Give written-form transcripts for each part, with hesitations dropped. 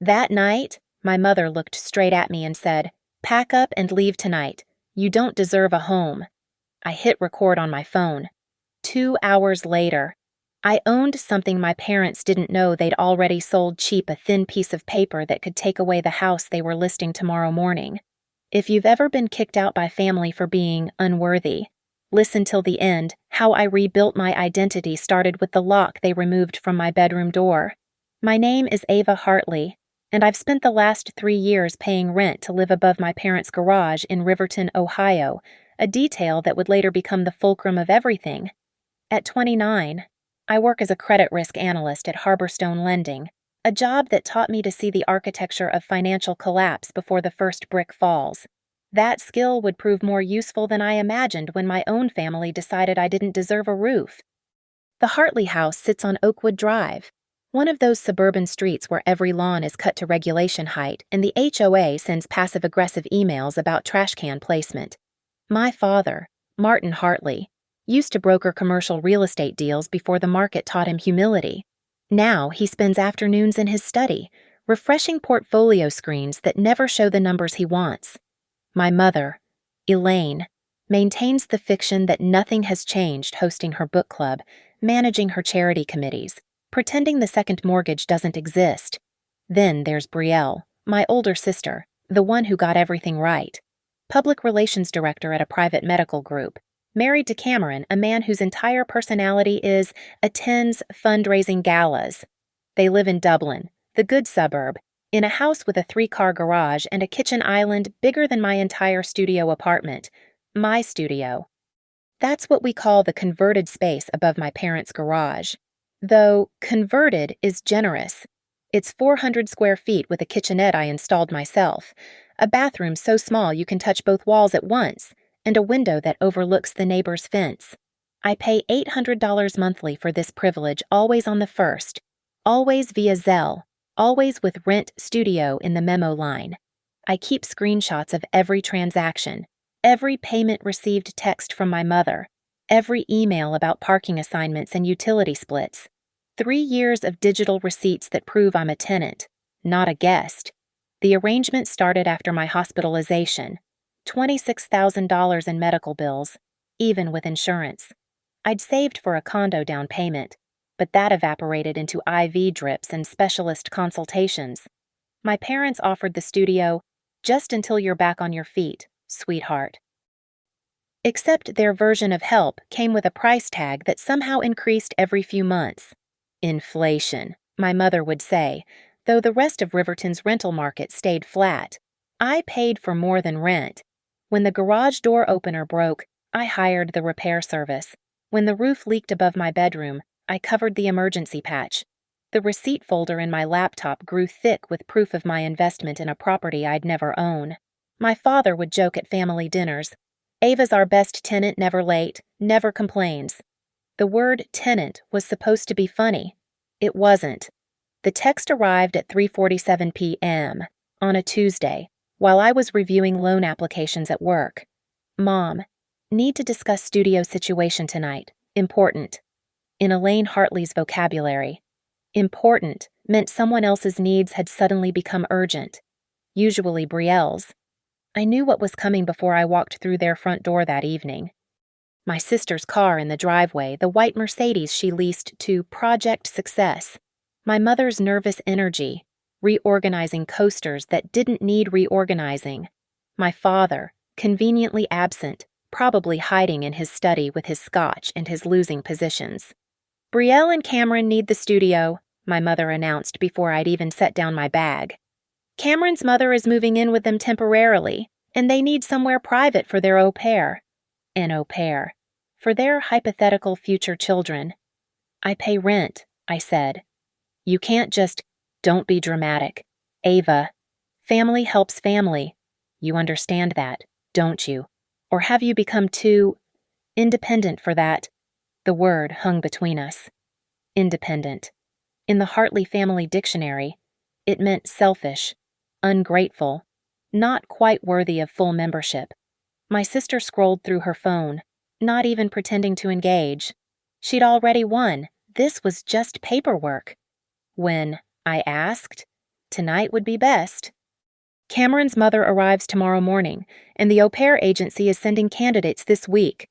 That night, my mother looked straight at me and said, "Pack up and leave tonight. You don't deserve a home." I hit record on my phone. 2 hours later, I owned something my parents didn't know they'd already sold cheap, a thin piece of paper that could take away the house they were listing tomorrow morning. If you've ever been kicked out by family for being unworthy, listen till the end. How I rebuilt my identity started with the lock they removed from my bedroom door. My name is Ava Hartley, and I've spent the last 3 years paying rent to live above my parents' garage in Riverton, Ohio, a detail that would later become the fulcrum of everything. At 29, I work as a credit risk analyst at Harborstone Lending, a job that taught me to see the architecture of financial collapse before the first brick falls. That skill would prove more useful than I imagined when my own family decided I didn't deserve a roof. The Hartley house sits on Oakwood Drive, one of those suburban streets where every lawn is cut to regulation height and the HOA sends passive-aggressive emails about trash can placement. My father, Martin Hartley, used to broker commercial real estate deals before the market taught him humility. Now he spends afternoons in his study, refreshing portfolio screens that never show the numbers he wants. My mother, Elaine, maintains the fiction that nothing has changed, hosting her book club, managing her charity committees, pretending the second mortgage doesn't exist. Then there's Brielle, my older sister, the one who got everything right. Public relations director at a private medical group, married to Cameron, a man whose entire personality is attends fundraising galas. They live in Dublin, the good suburb, in a house with a 3-car garage and a kitchen island bigger than my entire studio apartment, my studio. That's what we call the converted space above my parents' garage. Though converted is generous. It's 400 square feet with a kitchenette I installed myself, a bathroom so small you can touch both walls at once, and a window that overlooks the neighbor's fence. I pay $800 monthly for this privilege, always on the first, always via Zelle, always with Rent Studio in the memo line. I keep screenshots of every transaction, every payment received text from my mother, every email about parking assignments and utility splits. 3 years of digital receipts that prove I'm a tenant, not a guest. The arrangement started after my hospitalization. $26,000 in medical bills, even with insurance. I'd saved for a condo down payment, but that evaporated into IV drips and specialist consultations. My parents offered the studio just until you're back on your feet, sweetheart. Except their version of help came with a price tag that somehow increased every few months. Inflation, my mother would say, though the rest of Riverton's rental market stayed flat. I paid for more than rent. When the garage door opener broke, I hired the repair service. When the roof leaked above my bedroom, I covered the emergency patch. The receipt folder in my laptop grew thick with proof of my investment in a property I'd never own. My father would joke at family dinners, "Ava's our best tenant, never late, never complains." The word tenant was supposed to be funny. It wasn't. The text arrived at 3:47 p.m. on a Tuesday, while I was reviewing loan applications at work. "Mom, need to discuss studio situation tonight. Important." In Elaine Hartley's vocabulary, important meant someone else's needs had suddenly become urgent, usually Brielle's. I knew what was coming before I walked through their front door that evening. My sister's car in the driveway, the white Mercedes she leased to Project Success. My mother's nervous energy, reorganizing coasters that didn't need reorganizing. My father, conveniently absent, probably hiding in his study with his scotch and his losing positions. "Brielle and Cameron need the studio," my mother announced before I'd even set down my bag. "Cameron's mother is moving in with them temporarily, and they need somewhere private for their au pair." An au pair. For their hypothetical future children. "I pay rent," I said. "You can't just..." "Don't be dramatic. Ava, family helps family. You understand that, don't you? Or have you become too independent for that?" The word hung between us. Independent. In the Hartley family dictionary, it meant selfish, ungrateful, not quite worthy of full membership. My sister scrolled through her phone, not even pretending to engage. She'd already won. This was just paperwork. When I asked, Tonight would be best. Cameron's mother arrives tomorrow morning, and the au pair agency is sending candidates this week.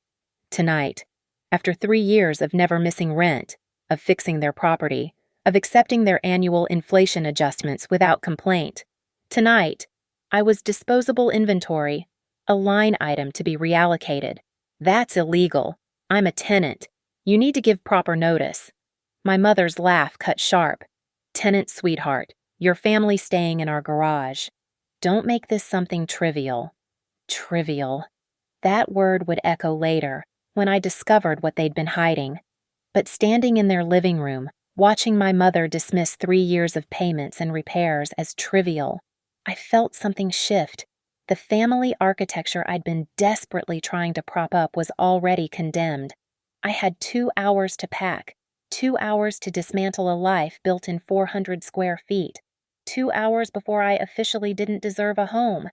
Tonight, after 3 years of never missing rent, of fixing their property, of accepting their annual inflation adjustments without complaint. Tonight, I was disposable inventory, a line item to be reallocated. That's illegal. I'm a tenant. You need to give proper notice. My mother's laugh cut sharp. Tenant sweetheart, your family staying in our garage. Don't make this something trivial. Trivial. That word would echo later, when I discovered what they'd been hiding. But standing in their living room, watching my mother dismiss 3 years of payments and repairs as trivial, I felt something shift. The family architecture I'd been desperately trying to prop up was already condemned. I had 2 hours to pack, 2 hours to dismantle a life built in 400 square feet, 2 hours before I officially didn't deserve a home.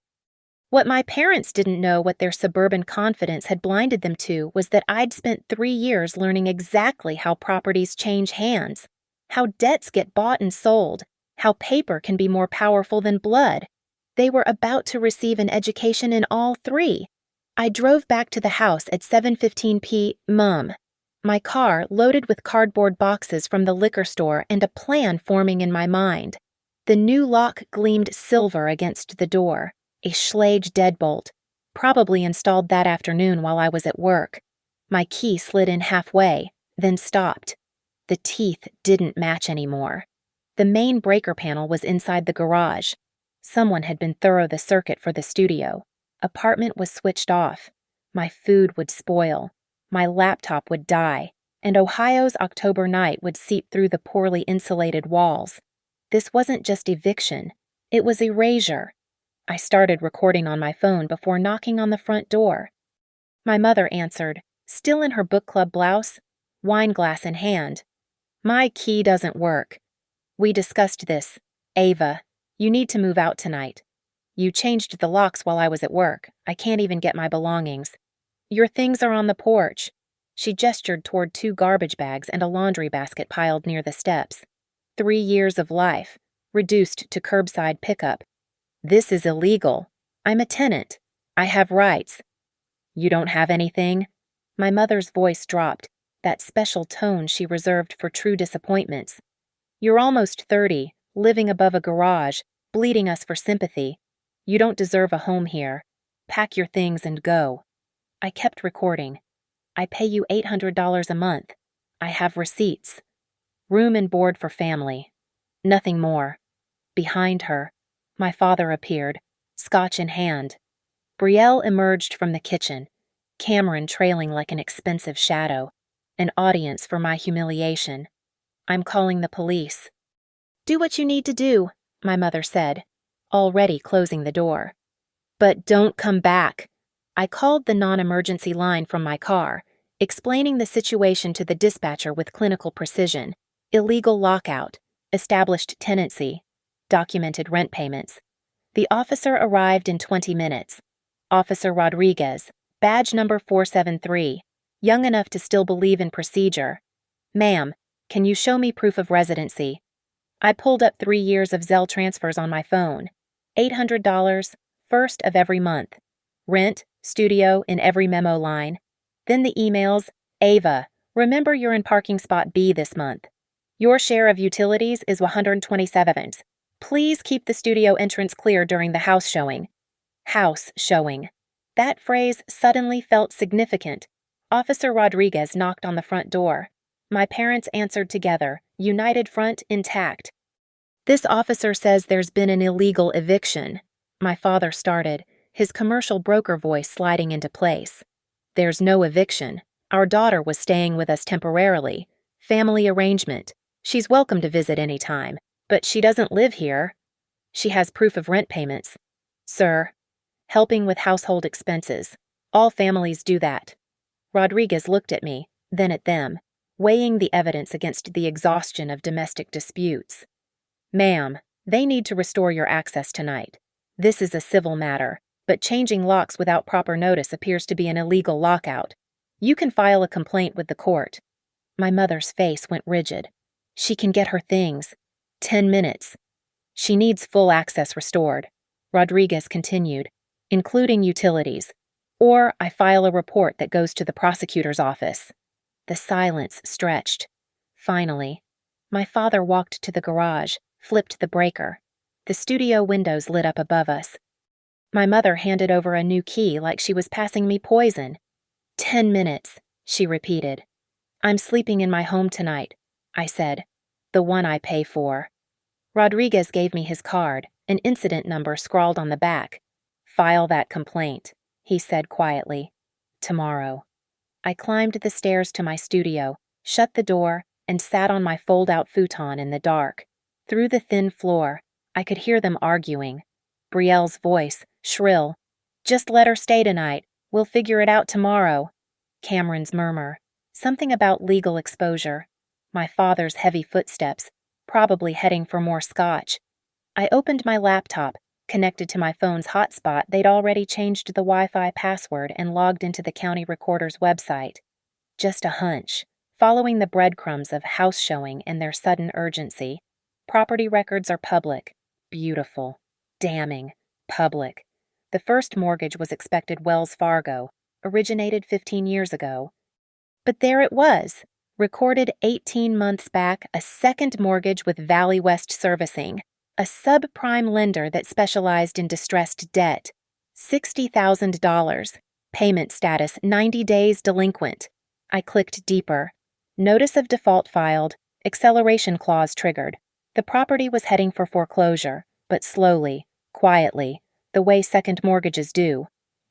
What my parents didn't know what their suburban confidence had blinded them to was that I'd spent 3 years learning exactly how properties change hands, how debts get bought and sold, how paper can be more powerful than blood. They were about to receive an education in all 3. I drove back to the house at 7:15 p.m. My car loaded with cardboard boxes from the liquor store and a plan forming in my mind. The new lock gleamed silver against the door, a Schlage deadbolt, probably installed that afternoon while I was at work. My key slid in halfway, then stopped. The teeth didn't match anymore. The main breaker panel was inside the garage. Someone had been thorough the circuit for the studio. Apartment was switched off. My food would spoil. My laptop would die. And Ohio's October night would seep through the poorly insulated walls. This wasn't just eviction. It was erasure. I started recording on my phone before knocking on the front door. My mother answered, still in her book club blouse, wine glass in hand. My key doesn't work. We discussed this. Ava, you need to move out tonight. You changed the locks while I was at work. I can't even get my belongings. Your things are on the porch. She gestured toward 2 garbage bags and a laundry basket piled near the steps. 3 years of life, reduced to curbside pickup. This is illegal. I'm a tenant. I have rights. You don't have anything? My mother's voice dropped, that special tone she reserved for true disappointments. You're almost 30, living above a garage, bleeding us for sympathy. You don't deserve a home here. Pack your things and go. I kept recording. I pay you $800 a month. I have receipts. Room and board for family. Nothing more. Behind her, my father appeared, scotch in hand. Brielle emerged from the kitchen, Cameron trailing like an expensive shadow, an audience for my humiliation. I'm calling the police. Do what you need to do, my mother said, already closing the door. But don't come back. I called the non-emergency line from my car, explaining the situation to the dispatcher with clinical precision. Illegal lockout, established tenancy, documented rent payments. The officer arrived in 20 minutes. Officer Rodriguez, badge number 473, young enough to still believe in procedure. Ma'am, can you show me proof of residency? I pulled up 3 years of Zelle transfers on my phone. $800, first of every month. Rent, studio in every memo line. Then the emails, Ava, remember you're in parking spot B this month. Your share of utilities is $127. Please keep the studio entrance clear during the house showing. House showing. That phrase suddenly felt significant. Officer Rodriguez knocked on the front door. My parents answered together, united front intact. This officer says there's been an illegal eviction. My father started, his commercial broker voice sliding into place. There's no eviction. Our daughter was staying with us temporarily. Family arrangement. She's welcome to visit any time, but she doesn't live here. She has proof of rent payments. Sir, helping with household expenses. All families do that. Rodriguez looked at me, then at them, weighing the evidence against the exhaustion of domestic disputes. Ma'am, they need to restore your access tonight. This is a civil matter, but changing locks without proper notice appears to be an illegal lockout. You can file a complaint with the court. My mother's face went rigid. She can get her things. 10 minutes. She needs full access restored, Rodriguez continued, including utilities, or I file a report that goes to the prosecutor's office. The silence stretched. Finally, my father walked to the garage, flipped the breaker. The studio windows lit up above us. My mother handed over a new key like she was passing me poison. 10 minutes, she repeated. I'm sleeping in my home tonight, I said, the one I pay for. Rodriguez gave me his card, an incident number scrawled on the back. File that complaint, he said quietly. Tomorrow. I climbed the stairs to my studio, shut the door, and sat on my fold-out futon in the dark. Through the thin floor, I could hear them arguing. Brielle's voice, shrill. Just let her stay tonight. We'll figure it out tomorrow. Cameron's murmur. Something about legal exposure. My father's heavy footsteps, probably heading for more scotch. I opened my laptop, connected to my phone's hotspot. They'd already changed the Wi-Fi password and logged into the county recorder's website. Just a hunch, following the breadcrumbs of house showing and their sudden urgency. Property records are public. Beautiful. Damning. Public. The first mortgage was expected Wells Fargo, originated 15 years ago. But there it was, recorded 18 months back, a second mortgage with Valley West Servicing, a subprime lender that specialized in distressed debt. $60,000. Payment status 90 days delinquent. I clicked deeper. Notice of default filed. Acceleration clause triggered. The property was heading for foreclosure, but slowly, quietly, the way second mortgages do.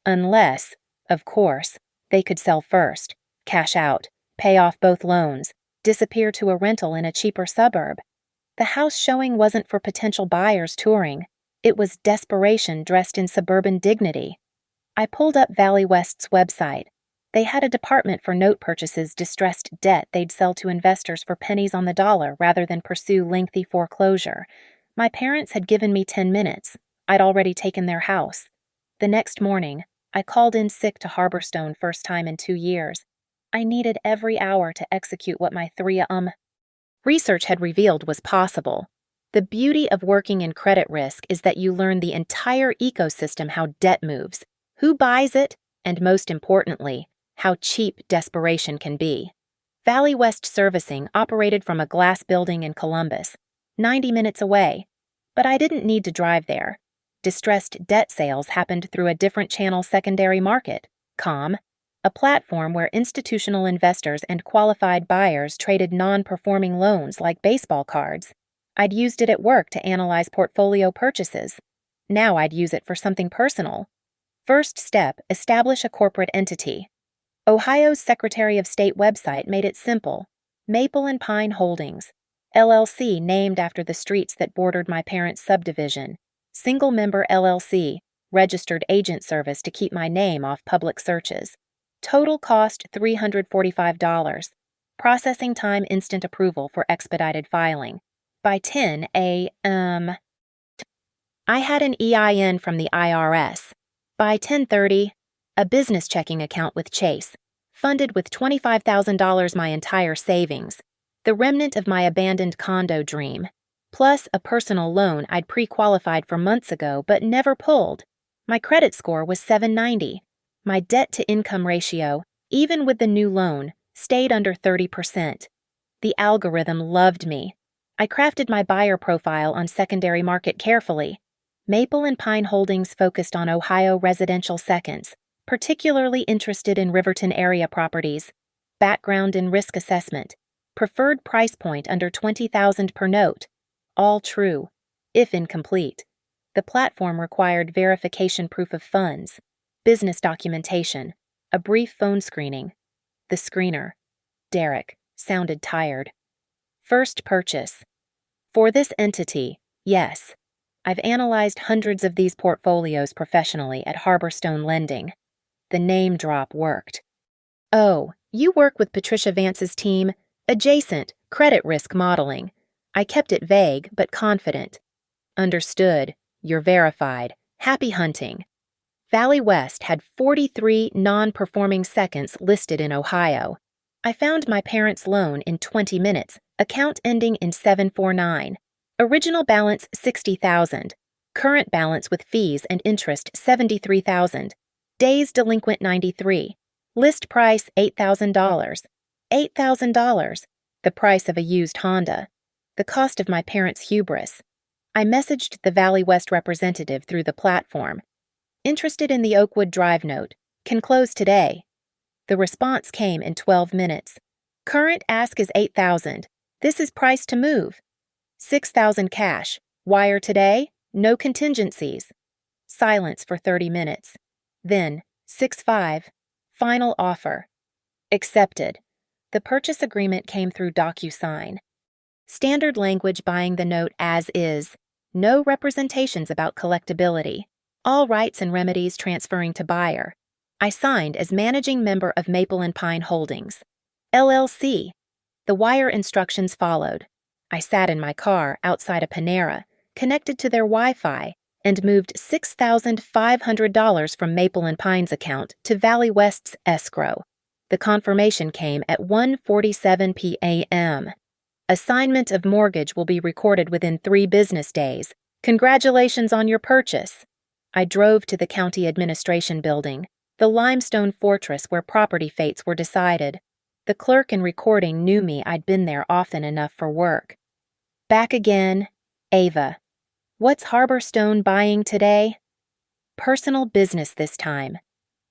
Unless, of course, they could sell first, cash out, pay off both loans, disappear to a rental in a cheaper suburb. The house showing wasn't for potential buyers touring. It was desperation dressed in suburban dignity. I pulled up Valley West's website. They had a department for note purchases, distressed debt they'd sell to investors for pennies on the dollar rather than pursue lengthy foreclosure. My parents had given me 10 minutes. I'd already taken their house. The next morning, I called in sick to Harborstone, first time in 2 years. I needed every hour to execute what my research had revealed was possible. The beauty of working in credit risk is that you learn the entire ecosystem, how debt moves, who buys it, and most importantly, how cheap desperation can be. Valley West Servicing operated from a glass building in Columbus, 90 minutes away, but I didn't need to drive there. Distressed debt sales happened through a different channel, secondary market, COM, a platform where institutional investors and qualified buyers traded non-performing loans like baseball cards. I'd used it at work to analyze portfolio purchases. Now I'd use it for something personal. First step, establish a corporate entity. Ohio's Secretary of State website made it simple. Maple and Pine Holdings, LLC, named after the streets that bordered my parents' subdivision. Single-member LLC, registered agent service to keep my name off public searches. Total cost $345. Processing time instant approval for expedited filing. By 10 a.m. I had an EIN from the IRS. By 10:30, a business checking account with Chase, funded with $25,000, my entire savings, the remnant of my abandoned condo dream, plus a personal loan I'd pre-qualified for months ago but never pulled. My credit score was 790. My debt-to-income ratio, even with the new loan, stayed under 30%. The algorithm loved me. I crafted my buyer profile on secondary market carefully. Maple and Pine Holdings focused on Ohio residential seconds, particularly interested in Riverton area properties. Background in risk assessment. Preferred price point under $20,000 per note. All true, if incomplete. The platform required verification proof of funds, business documentation, a brief phone screening. The screener, Derek, sounded tired. First purchase. For this entity, yes. I've analyzed hundreds of these portfolios professionally at Harborstone Lending. The name drop worked. Oh, you work with Patricia Vance's team? Adjacent, credit risk modeling. I kept it vague but confident. Understood. You're verified. Happy hunting. Valley West had 43 non-performing seconds listed in Ohio. I found my parents' loan in 20 minutes, account ending in 749. Original balance $60,000. Current balance with fees and interest $73,000. Days delinquent 93. List price $8,000. $8,000. The price of a used Honda. The cost of my parents' hubris. I messaged the Valley West representative through the platform. Interested in the Oakwood Drive note. Can close today. The response came in 12 minutes. Current ask is $8,000. This is price to move. $6,000 cash. Wire today. No contingencies. Silence for 30 minutes. Then, 6-5. Final offer. Accepted. The purchase agreement came through DocuSign. Standard language buying the note as is. No representations about collectability. All rights and remedies transferring to buyer. I signed as managing member of Maple and Pine Holdings, LLC. The wire instructions followed. I sat in my car outside a Panera, connected to their Wi-Fi, and moved $6,500 from Maple and Pine's account to Valley West's escrow. The confirmation came at 1:47 p.m. Assignment of mortgage will be recorded within 3 business days. Congratulations on your purchase. I drove to the county administration building, the limestone fortress where property fates were decided. The clerk in recording knew me. I'd been there often enough for work. Back again, Ava. What's Harborstone buying today? Personal business this time.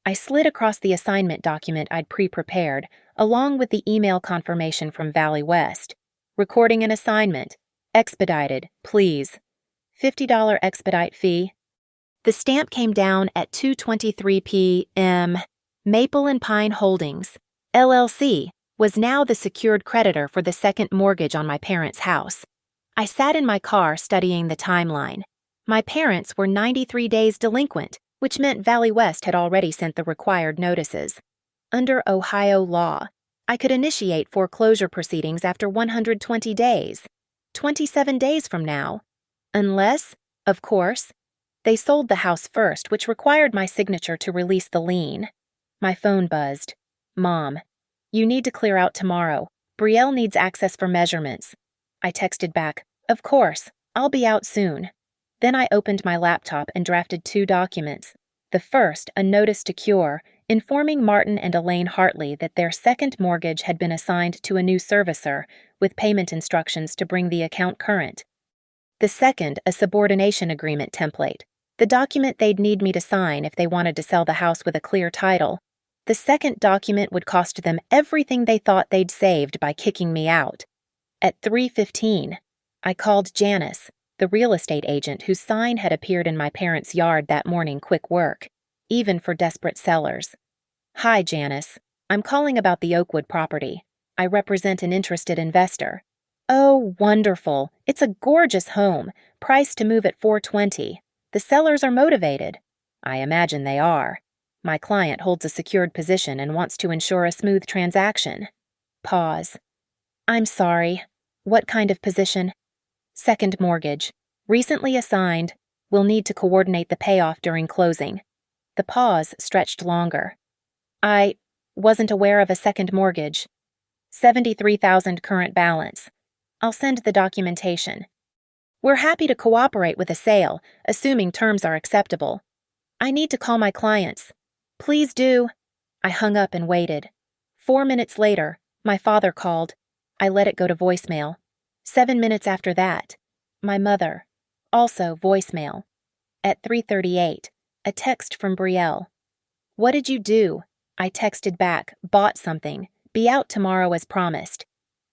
I slid across the assignment document I'd pre-prepared, along with the email confirmation from Valley West. Recording an assignment. Expedited, please. $50 expedite fee. The stamp came down at 2:23 p.m. Maple and Pine Holdings, LLC, was now the secured creditor for the second mortgage on my parents' house. I sat in my car studying the timeline. My parents were 93 days delinquent, which meant Valley West had already sent the required notices. Under Ohio law, I could initiate foreclosure proceedings after 120 days, 27 days from now, unless, of course, they sold the house first, which required my signature to release the lien. My phone buzzed. Mom, you need to clear out tomorrow. Brielle needs access for measurements. I texted back, of course, I'll be out soon. Then I opened my laptop and drafted 2 documents. The first, a notice to cure, informing Martin and Elaine Hartley that their second mortgage had been assigned to a new servicer, with payment instructions to bring the account current. The second, a subordination agreement template, the document they'd need me to sign if they wanted to sell the house with a clear title. The second document would cost them everything they thought they'd saved by kicking me out. At 3:15, I called Janice, the real estate agent whose sign had appeared in my parents' yard that morning. Quick work, even for desperate sellers. Hi, Janice. I'm calling about the Oakwood property. I represent an interested investor. Oh, wonderful. It's a gorgeous home, priced to move at $420. The sellers are motivated. I imagine they are. My client holds a secured position and wants to ensure a smooth transaction. Pause. I'm sorry. What kind of position? Second mortgage. Recently assigned. Will need to coordinate the payoff during closing. The pause stretched longer. I wasn't aware of a second mortgage. $73,000 current balance. I'll send the documentation. We're happy to cooperate with a sale, assuming terms are acceptable. I need to call my clients. Please do. I hung up and waited. 4 minutes later, my father called. I let it go to voicemail. 7 minutes after that, my mother. Also voicemail. At 3:38, a text from Brielle. What did you do? I texted back, bought something, be out tomorrow as promised.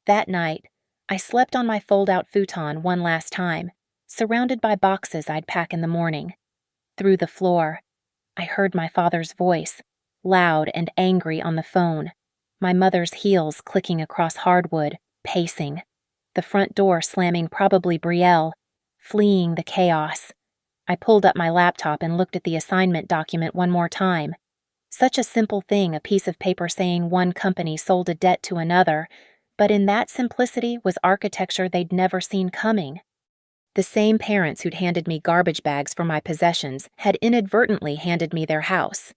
That night, I slept on my fold-out futon one last time, surrounded by boxes I'd pack in the morning. Through the floor, I heard my father's voice, loud and angry on the phone, my mother's heels clicking across hardwood, pacing, the front door slamming, probably Brielle, fleeing the chaos. I pulled up my laptop and looked at the assignment document one more time. Such a simple thing, a piece of paper saying one company sold a debt to another, but in that simplicity was architecture they'd never seen coming. The same parents who'd handed me garbage bags for my possessions had inadvertently handed me their house.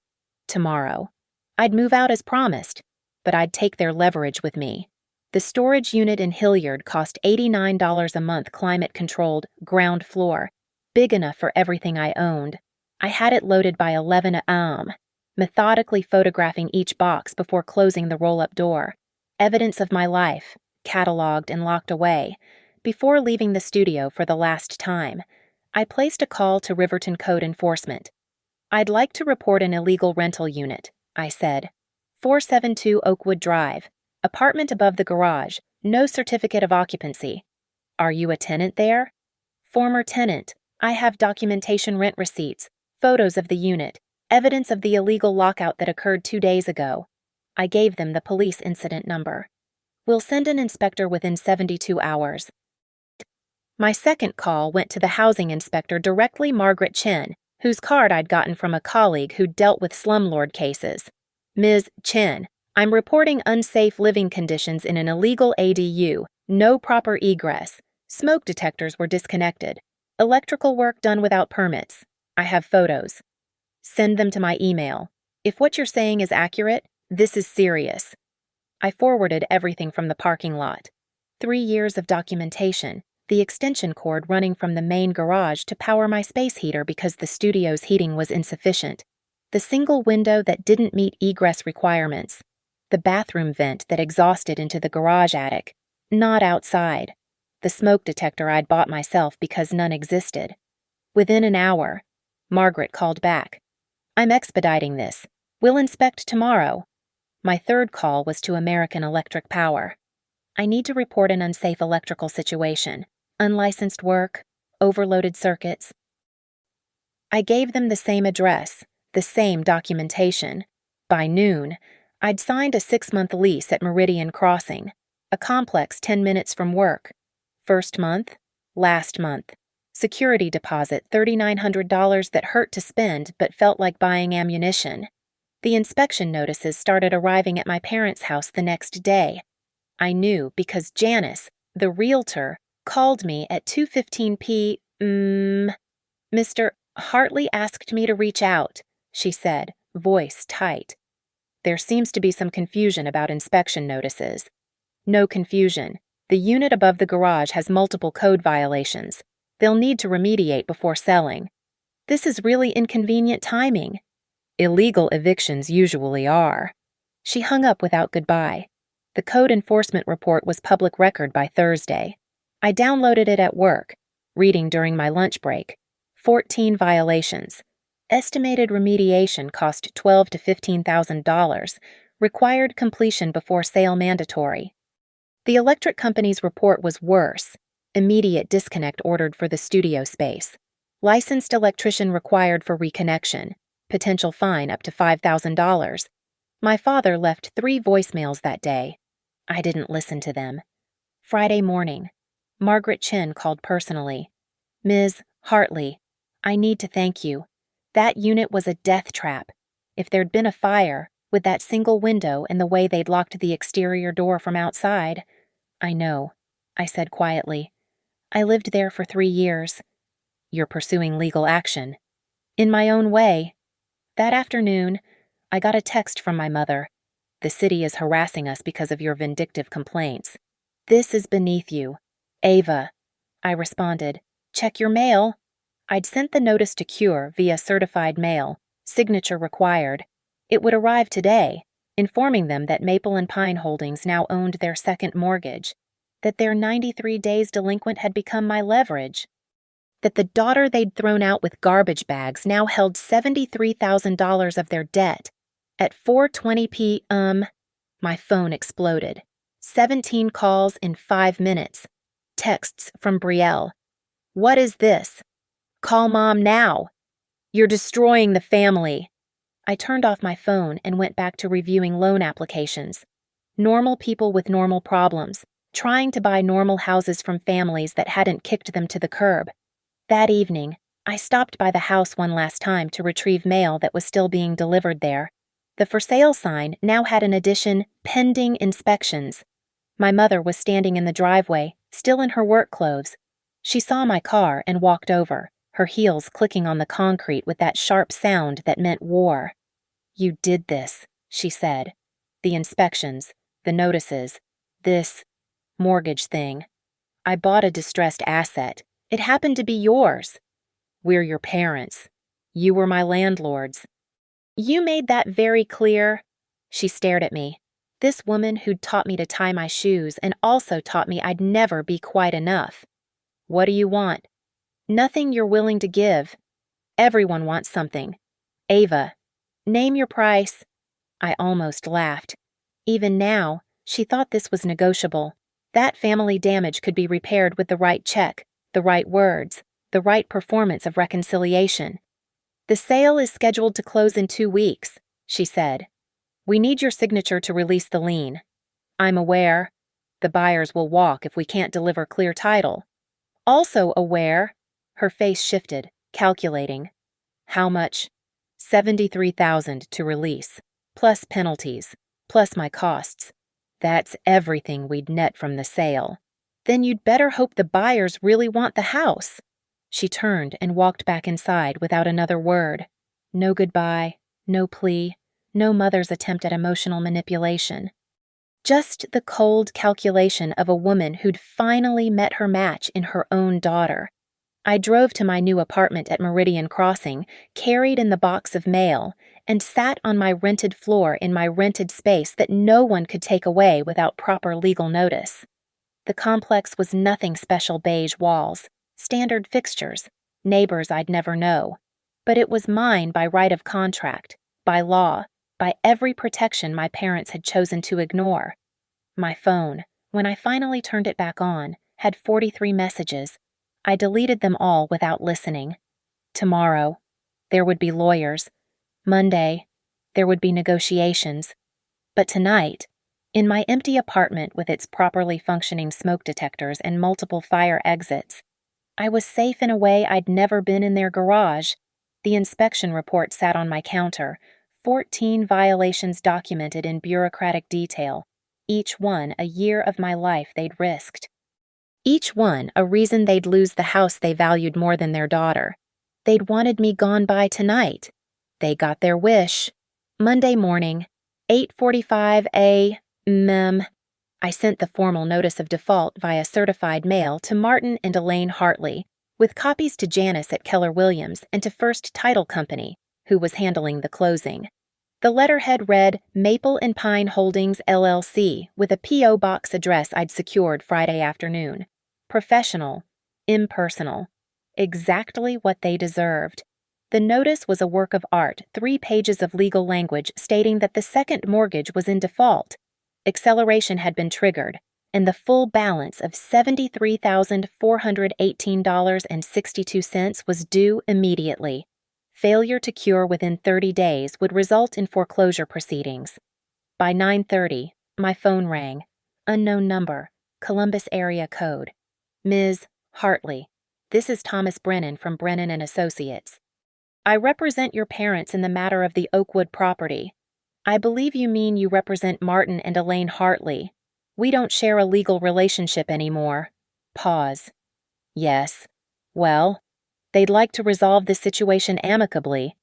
Tomorrow. I'd move out as promised, but I'd take their leverage with me. The storage unit in Hilliard cost $89 a month, climate-controlled, ground floor, big enough for everything I owned. I had it loaded by 11 a.m., methodically photographing each box before closing the roll-up door. Evidence of my life, cataloged and locked away. Before leaving the studio for the last time, I placed a call to Riverton Code Enforcement. "I'd like to report an illegal rental unit," I said. "472 Oakwood Drive. Apartment above the garage. No certificate of occupancy." "Are you a tenant there?" "Former tenant. I have documentation, rent receipts, photos of the unit, evidence of the illegal lockout that occurred 2 days ago." I gave them the police incident number. "We'll send an inspector within 72 hours. My second call went to the housing inspector directly, Margaret Chen, whose card I'd gotten from a colleague who dealt with slumlord cases. "Ms. Chen, I'm reporting unsafe living conditions in an illegal ADU, no proper egress. Smoke detectors were disconnected. Electrical work done without permits. I have photos. Send them to my email. If what you're saying is accurate, this is serious." I forwarded everything from the parking lot. 3 years of documentation, the extension cord running from the main garage to power my space heater because the studio's heating was insufficient, the single window that didn't meet egress requirements, the bathroom vent that exhausted into the garage attic, not outside, the smoke detector I'd bought myself because none existed. Within an hour, Margaret called back. "I'm expediting this. We'll inspect tomorrow." My third call was to American Electric Power. "I need to report an unsafe electrical situation. Unlicensed work, overloaded circuits." I gave them the same address, the same documentation. By noon, I'd signed a 6-month lease at Meridian Crossing, a complex 10 minutes from work. First month, last month. Security deposit $3,900 that hurt to spend but felt like buying ammunition. The inspection notices started arriving at my parents' house the next day. I knew because Janice, the realtor, called me at 2:15 p.m. "Mr. Hartley asked me to reach out," she said, voice tight. "There seems to be some confusion about inspection notices." "No confusion. The unit above the garage has multiple code violations. They'll need to remediate before selling." "This is really inconvenient timing." "Illegal evictions usually are." She hung up without goodbye. The code enforcement report was public record by Thursday. I downloaded it at work, reading during my lunch break. 14 violations. Estimated remediation cost $12,000 to $15,000. Required completion before sale mandatory. The electric company's report was worse. Immediate disconnect ordered for the studio space. Licensed electrician required for reconnection. Potential fine up to $5,000. My father left 3 voicemails that day. I didn't listen to them. Friday morning, Margaret Chen called personally. "Ms. Hartley, I need to thank you. That unit was a death trap. If there'd been a fire, with that single window and the way they'd locked the exterior door from outside—" "I know," I said quietly. "I lived there for 3 years. "You're pursuing legal action." "In my own way." That afternoon, I got a text from my mother. "The city is harassing us because of your vindictive complaints. This is beneath you. Ava." I responded, "Check your mail." I'd sent the notice to cure via certified mail, signature required. It would arrive today, informing them that Maple and Pine Holdings now owned their second mortgage, that their 93 days delinquent had become my leverage, that the daughter they'd thrown out with garbage bags now held $73,000 of their debt. At 4:20 p.m., my phone exploded. 17 calls in 5 minutes. Texts from Brielle. "What is this? Call Mom now. You're destroying the family." I turned off my phone and went back to reviewing loan applications. Normal people with normal problems, trying to buy normal houses from families that hadn't kicked them to the curb. That evening, I stopped by the house one last time to retrieve mail that was still being delivered there. The for sale sign now had an addition, "Pending inspections." My mother was standing in the driveway, still in her work clothes. She saw my car and walked over, her heels clicking on the concrete with that sharp sound that meant war. "You did this," she said. "The inspections, the notices. This mortgage thing. I bought a distressed asset. It happened to be yours. We're your parents. You were my landlords. You made that very clear. She stared at me. This woman who'd taught me to tie my shoes and also taught me I'd never be quite enough. What do you want? Nothing you're willing to give. Everyone wants something. Ava, name your price. I almost laughed. Even now, she thought this was negotiable. That family damage could be repaired with the right check, the right words, the right performance of reconciliation. The sale is scheduled to close in 2 weeks, she said. We need your signature to release the lien. I'm aware. The buyers will walk if we can't deliver clear title. Also aware. Her face shifted, calculating. How much? $73,000 to release, plus penalties, plus my costs. That's everything we'd net from the sale. Then you'd better hope the buyers really want the house. She turned and walked back inside without another word. No goodbye, no plea, no mother's attempt at emotional manipulation. Just the cold calculation of a woman who'd finally met her match in her own daughter. I drove to my new apartment at Meridian Crossing, carried in the box of mail, and sat on my rented floor in my rented space that no one could take away without proper legal notice. The complex was nothing special: beige walls, standard fixtures, neighbors I'd never know. But it was mine by right of contract, by law, by every protection my parents had chosen to ignore. My phone, when I finally turned it back on, had 43 messages. I deleted them all without listening. Tomorrow, there would be lawyers. Monday, there would be negotiations. But tonight, in my empty apartment with its properly functioning smoke detectors and multiple fire exits, I was safe in a way I'd never been in their garage. The inspection report sat on my counter, 14 violations documented in bureaucratic detail, each one a year of my life they'd risked. Each one a reason they'd lose the house they valued more than their daughter. They'd wanted me gone by tonight. They got their wish. Monday morning, 8:45 a.m. I sent the formal notice of default via certified mail to Martin and Elaine Hartley, with copies to Janice at Keller Williams and to First Title Company, who was handling the closing. The letterhead read Maple and Pine Holdings, LLC, with a P.O. box address I'd secured Friday afternoon. Professional, impersonal, exactly what they deserved. The notice was a work of art, 3 pages of legal language stating that the second mortgage was in default. Acceleration had been triggered, and the full balance of $73,418.62 was due immediately. Failure to cure within 30 days would result in foreclosure proceedings. By 9:30, my phone rang. Unknown number, Columbus area code. Ms. Hartley, this is Thomas Brennan from Brennan & Associates. I represent your parents in the matter of the Oakwood property. I believe you mean you represent Martin and Elaine Hartley. We don't share a legal relationship anymore. Pause. Yes. Well, they'd like to resolve this situation amicably.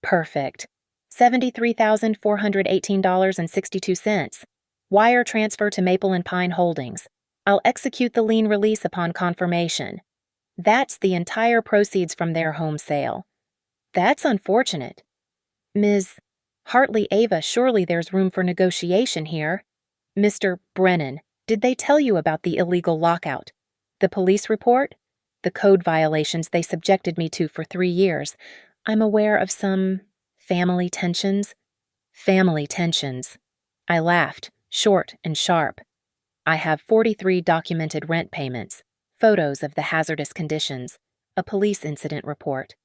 Perfect. $73,418.62. Wire transfer to Maple and Pine Holdings. I'll execute the lien release upon confirmation. That's the entire proceeds from their home sale. That's unfortunate. Ms. Hartley, Ava, surely there's room for negotiation here. Mr. Brennan, did they tell you about the illegal lockout? The police report? The code violations they subjected me to for 3 years. I'm aware of some family tensions. Family tensions. I laughed, short and sharp. I have 43 documented rent payments, photos of the hazardous conditions, a police incident report.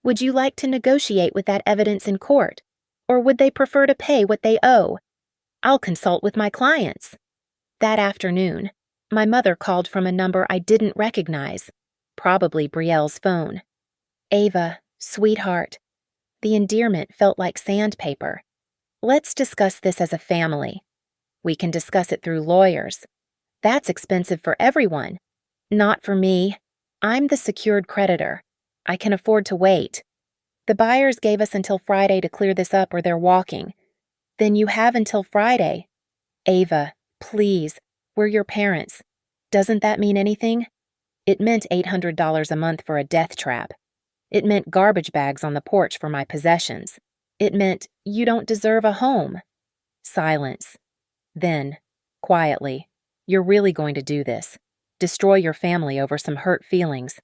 Would you like to negotiate with that evidence in court, or would they prefer to pay what they owe? I'll consult with my clients. That afternoon, my mother called from a number I didn't recognize, probably Brielle's phone. Ava, sweetheart. The endearment felt like sandpaper. Let's discuss this as a family. We can discuss it through lawyers. That's expensive for everyone. Not for me. I'm the secured creditor. I can afford to wait. The buyers gave us until Friday to clear this up or they're walking. Then you have until Friday. Ava, please, We're your parents. Doesn't that mean anything? It meant $800 a month for a death trap. It meant garbage bags on the porch for my possessions. It meant you don't deserve a home. Silence. Then, quietly, you're really going to do this. Destroy your family over some hurt feelings.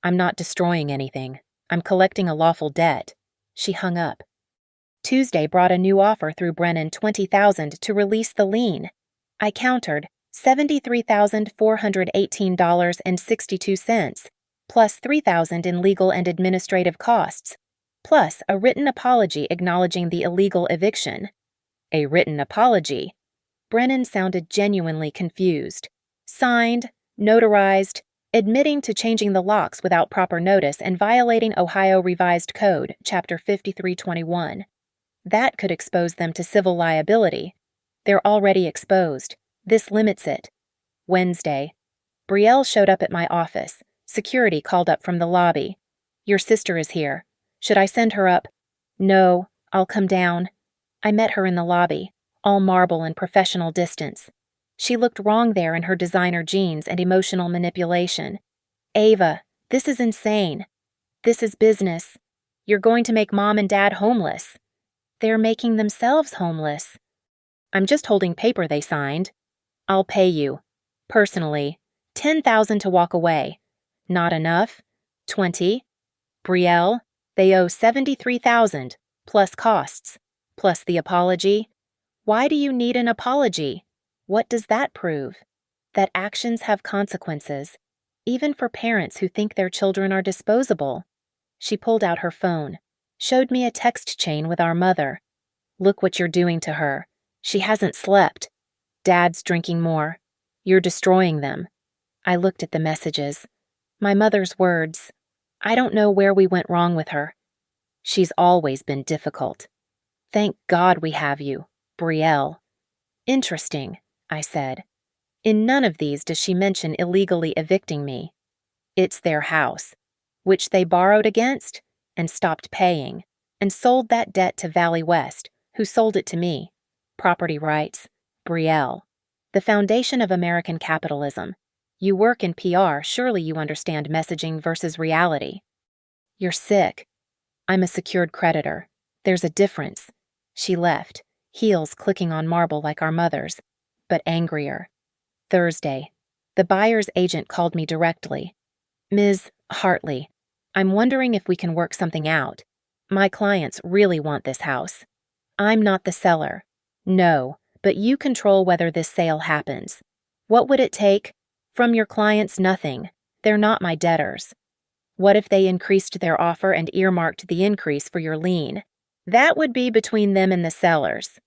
I'm not destroying anything. I'm collecting a lawful debt. She hung up. Tuesday brought a new offer through Brennan, $20,000 to release the lien. I countered $73,418.62, plus $3,000 in legal and administrative costs, plus a written apology acknowledging the illegal eviction. A written apology? Brennan sounded genuinely confused. Signed, notarized, admitting to changing the locks without proper notice and violating Ohio Revised Code, Chapter 5321. That could expose them to civil liability. They're already exposed. This limits it. Wednesday. Brielle showed up at my office. Security called up from the lobby. Your sister is here. Should I send her up? No, I'll come down. I met her in the lobby, all marble and professional distance. She looked wrong there in her designer jeans and emotional manipulation. Ava, this is insane. This is business. You're going to make Mom and Dad homeless. They're making themselves homeless. I'm just holding paper they signed. I'll pay you. Personally. $10,000 to walk away. Not enough? 20? Brielle, they owe $73,000, plus costs, plus the apology. Why do you need an apology? What does that prove? That actions have consequences, even for parents who think their children are disposable. She pulled out her phone, showed me a text chain with our mother. Look what you're doing to her. She hasn't slept. Dad's drinking more. You're destroying them. I looked at the messages. My mother's words. I don't know where we went wrong with her. She's always been difficult. Thank God we have you, Brielle. Interesting, I said. In none of these does she mention illegally evicting me. It's their house, which they borrowed against and stopped paying, and sold that debt to Valley West, who sold it to me. Property rights. Brielle. The foundation of American capitalism. You work in PR, surely you understand messaging versus reality. You're sick. I'm a secured creditor. There's a difference. She left, heels clicking on marble like our mother's, but angrier. Thursday. The buyer's agent called me directly. Ms. Hartley, I'm wondering if we can work something out. My clients really want this house. I'm not the seller. No, but you control whether this sale happens. What would it take? From your clients, nothing. They're not my debtors. What if they increased their offer and earmarked the increase for your lien? That would be between them and the sellers.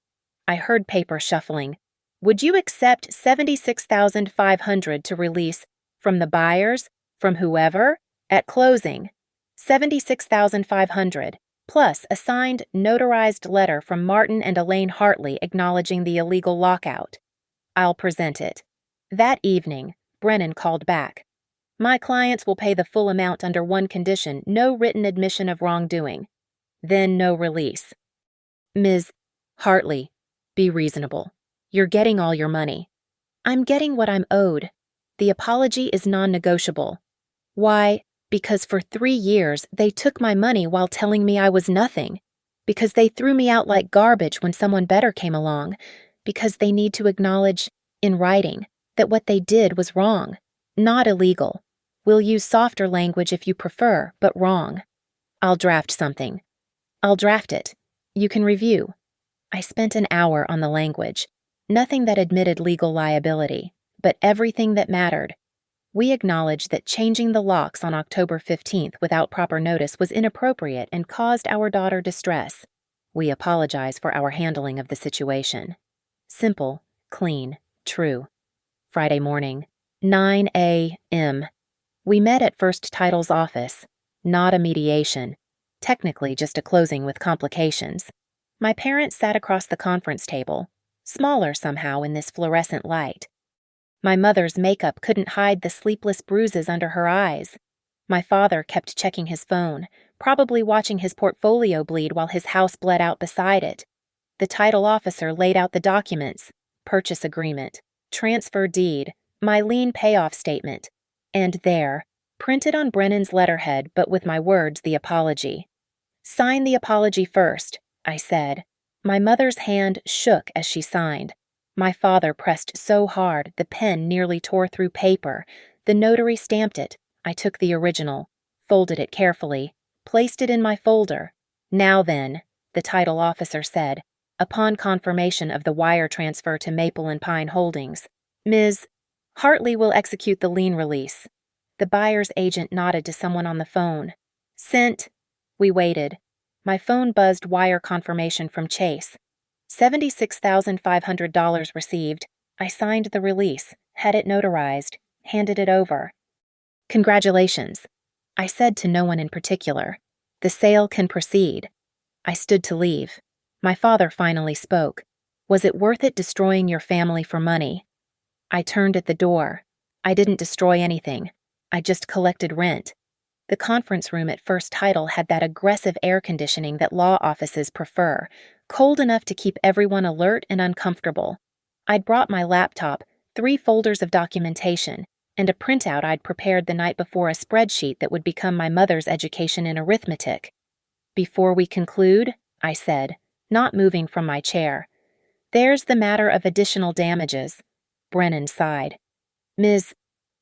I heard paper shuffling. Would you accept $76,500 to release from the buyers, from whoever, at closing? $76,500, plus a signed, notarized letter from Martin and Elaine Hartley acknowledging the illegal lockout. I'll present it. That evening, Brennan called back. My clients will pay the full amount under one condition: no written admission of wrongdoing. Then no release. Ms. Hartley, be reasonable. You're getting all your money. I'm getting what I'm owed. The apology is non-negotiable. Why? Because for 3 years they took my money while telling me I was nothing. Because they threw me out like garbage when someone better came along. Because they need to acknowledge, in writing, that what they did was wrong, not illegal. We'll use softer language if you prefer, but wrong. I'll draft something. I'll draft it. You can review. I spent an hour on the language. Nothing that admitted legal liability, but everything that mattered. We acknowledged that changing the locks on October 15th without proper notice was inappropriate and caused our daughter distress. We apologize for our handling of the situation. Simple, clean, true. Friday morning, 9 a.m. We met at First Title's office. Not a mediation. Technically just a closing with complications. My parents sat across the conference table, smaller somehow in this fluorescent light. My mother's makeup couldn't hide the sleepless bruises under her eyes. My father kept checking his phone, probably watching his portfolio bleed while his house bled out beside it. The title officer laid out the documents, purchase agreement, transfer deed, my lien payoff statement, and there, printed on Brennan's letterhead but with my words, the apology. Sign the apology first, I said. My mother's hand shook as she signed. My father pressed so hard the pen nearly tore through paper. The notary stamped it. I took the original, folded it carefully, placed it in my folder. Now then, the title officer said, upon confirmation of the wire transfer to Maple and Pine Holdings, Ms. Hartley will execute the lien release. The buyer's agent nodded to someone on the phone. Sent. We waited. My phone buzzed wire confirmation from Chase. $76,500 received. I signed the release, had it notarized, handed it over. Congratulations. I said to no one in particular. The sale can proceed. I stood to leave. My father finally spoke. Was it worth it destroying your family for money? I turned at the door. I didn't destroy anything. I just collected rent. The conference room at First Title had that aggressive air conditioning that law offices prefer, cold enough to keep everyone alert and uncomfortable. I'd brought my laptop, 3 folders of documentation, and a printout I'd prepared the night before, a spreadsheet that would become my mother's education in arithmetic. Before we conclude, I said, not moving from my chair, there's the matter of additional damages. Brennan sighed. Ms.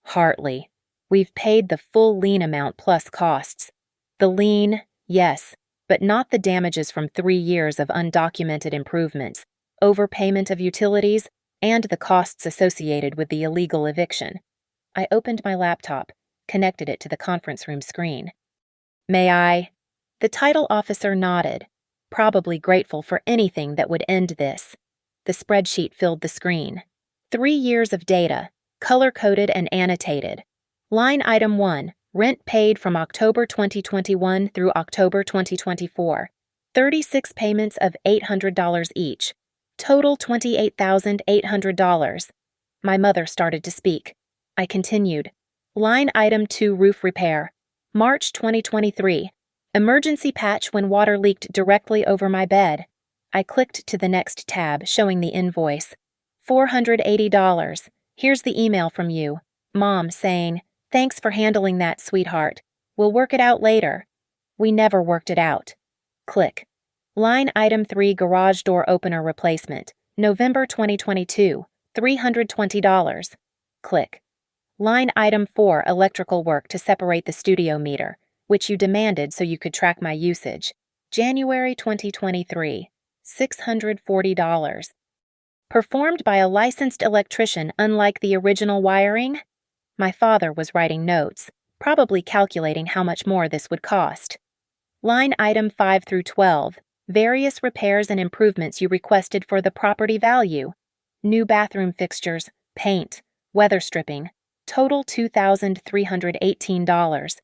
Hartley, we've paid the full lien amount plus costs. The lien, yes, but not the damages from 3 years of undocumented improvements, overpayment of utilities, and the costs associated with the illegal eviction. I opened my laptop, connected it to the conference room screen. May I? The title officer nodded, probably grateful for anything that would end this. The spreadsheet filled the screen. 3 years of data, color-coded and annotated. Line item 1, rent paid from October 2021 through October 2024. 36 payments of $800 each. Total $28,800. My mother started to speak. I continued. Line item 2, roof repair. March 2023. Emergency patch when water leaked directly over my bed. I clicked to the next tab, showing the invoice. $480. Here's the email from you, Mom, saying, thanks for handling that, sweetheart. We'll work it out later. We never worked it out. Click. Line item 3, garage door opener replacement. November 2022. $320. Click. Line item 4, electrical work to separate the studio meter, which you demanded so you could track my usage. January 2023. $640. Performed by a licensed electrician, unlike the original wiring? My father was writing notes, probably calculating how much more this would cost. Line item 5 through 12, various repairs and improvements you requested for the property value. New bathroom fixtures, paint, weather stripping, total $2,318.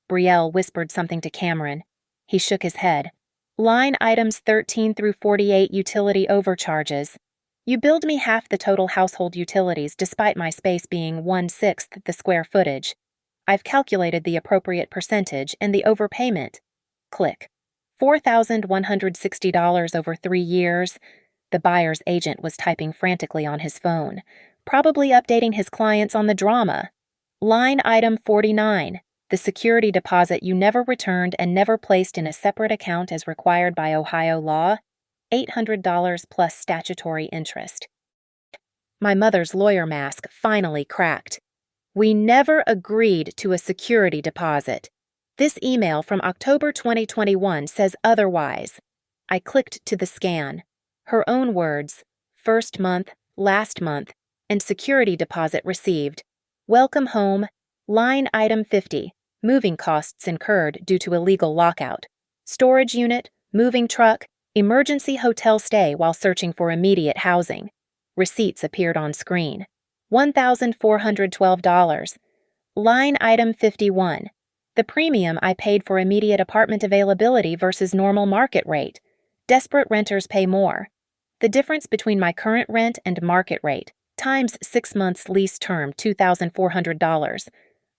Brielle whispered something to Cameron. He shook his head. Line items 13 through 48, utility overcharges. You billed me half the total household utilities despite my space being 1/6 the square footage. I've calculated the appropriate percentage and the overpayment. Click. $4,160 over 3 years. The buyer's agent was typing frantically on his phone, probably updating his clients on the drama. Line item 49. The security deposit you never returned and never placed in a separate account as required by Ohio law. $800 plus statutory interest. My mother's lawyer mask finally cracked. We never agreed to a security deposit. This email from October 2021 says otherwise. I clicked to the scan. Her own words, first month, last month, and security deposit received. Welcome home. Line item 50. Moving costs incurred due to illegal lockout. Storage unit, moving truck, emergency hotel stay while searching for immediate housing. Receipts appeared on screen. $1,412. Line item 51. The premium I paid for immediate apartment availability versus normal market rate. Desperate renters pay more. The difference between my current rent and market rate, times 6 months lease term, $2,400.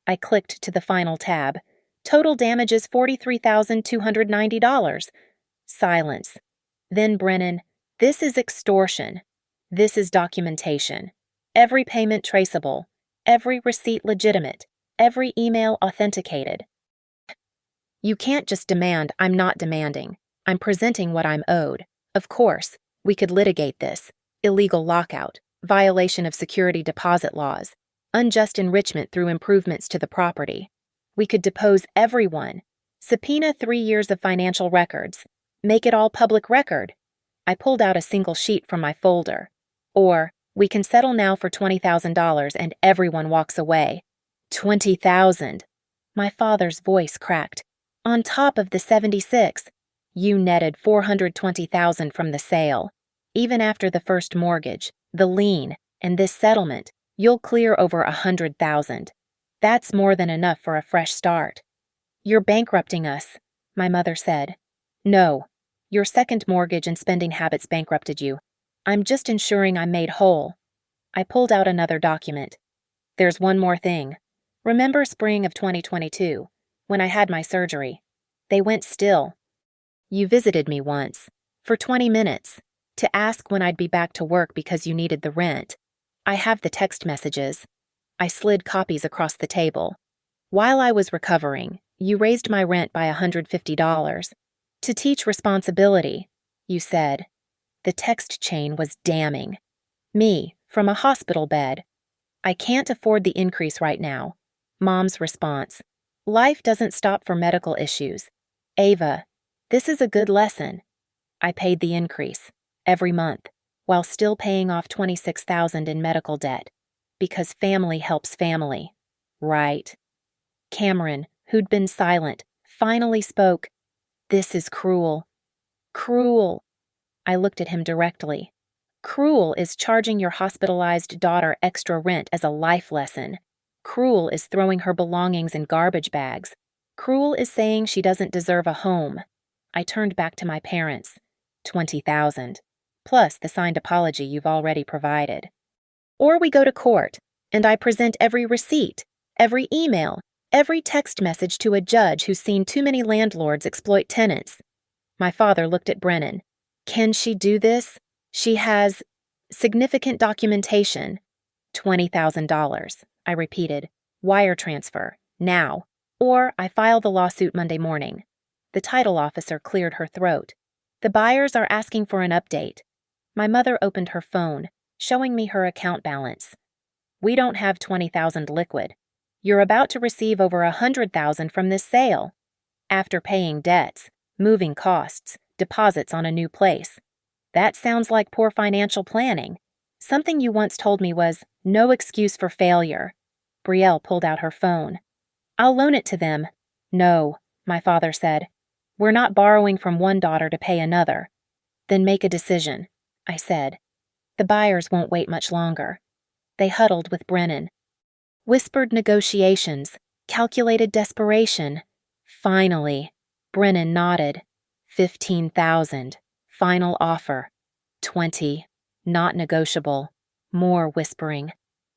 I clicked to the final tab. Total damages $43,290. Silence. Then Brennan, this is extortion. This is documentation. Every payment traceable, every receipt legitimate, every email authenticated. You can't just demand. I'm not demanding. I'm presenting what I'm owed. Of course, we could litigate this. Illegal lockout, violation of security deposit laws, unjust enrichment through improvements to the property. We could depose everyone, subpoena 3 years of financial records, make it all public record. I pulled out a single sheet from my folder. Or, we can settle now for $20,000 and everyone walks away. 20,000. My father's voice cracked. On top of the 76, you netted 420,000 from the sale. Even after the first mortgage, the lien, and this settlement, you'll clear over 100,000. That's more than enough for a fresh start. You're bankrupting us, my mother said. No, your second mortgage and spending habits bankrupted you. I'm just ensuring I'm made whole. I pulled out another document. There's one more thing. Remember spring of 2022, when I had my surgery? They went still. You visited me once, for 20 minutes, to ask when I'd be back to work because you needed the rent. I have the text messages. I slid copies across the table. While I was recovering, you raised my rent by $150. To teach responsibility, you said. The text chain was damning. Me, from a hospital bed. I can't afford the increase right now. Mom's response. Life doesn't stop for medical issues. Ava, this is a good lesson. I paid the increase, every month, while still paying off $26,000 in medical debt. Because family helps family. Right. Cameron, who'd been silent, finally spoke. This is cruel. Cruel. I looked at him directly. Cruel is charging your hospitalized daughter extra rent as a life lesson. Cruel is throwing her belongings in garbage bags. Cruel is saying she doesn't deserve a home. I turned back to my parents. 20,000, plus the signed apology you've already provided. Or we go to court, and I present every receipt, every email, every text message to a judge who's seen too many landlords exploit tenants. My father looked at Brennan. Can she do this? She has significant documentation. $20,000, I repeated. Wire transfer, now. Or I file the lawsuit Monday morning. The title officer cleared her throat. The buyers are asking for an update. My mother opened her phone, showing me her account balance. We don't have 20,000 liquid. You're about to receive over 100,000 from this sale. After paying debts, moving costs, deposits on a new place. That sounds like poor financial planning. Something you once told me was, no excuse for failure. Brielle pulled out her phone. I'll loan it to them. No, my father said. We're not borrowing from one daughter to pay another. Then make a decision, I said. The buyers won't wait much longer. They huddled with Brennan. Whispered negotiations, calculated desperation. Finally, Brennan nodded. 15,000. Final offer. 20. Not negotiable. More whispering.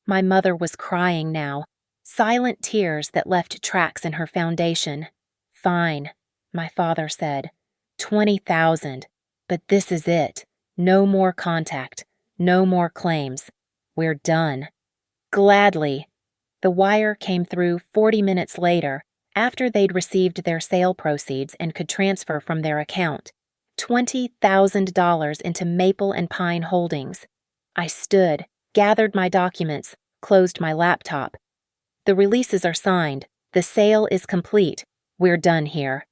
My mother was crying now. Silent tears that left tracks in her foundation. Fine, my father said. 20,000. But this is it. No more contact. No more claims. We're done. Gladly. The wire came through 40 minutes later, after they'd received their sale proceeds and could transfer from their account. $20,000 into Maple and Pine Holdings. I stood, gathered my documents, closed my laptop. The releases are signed. The sale is complete. We're done here.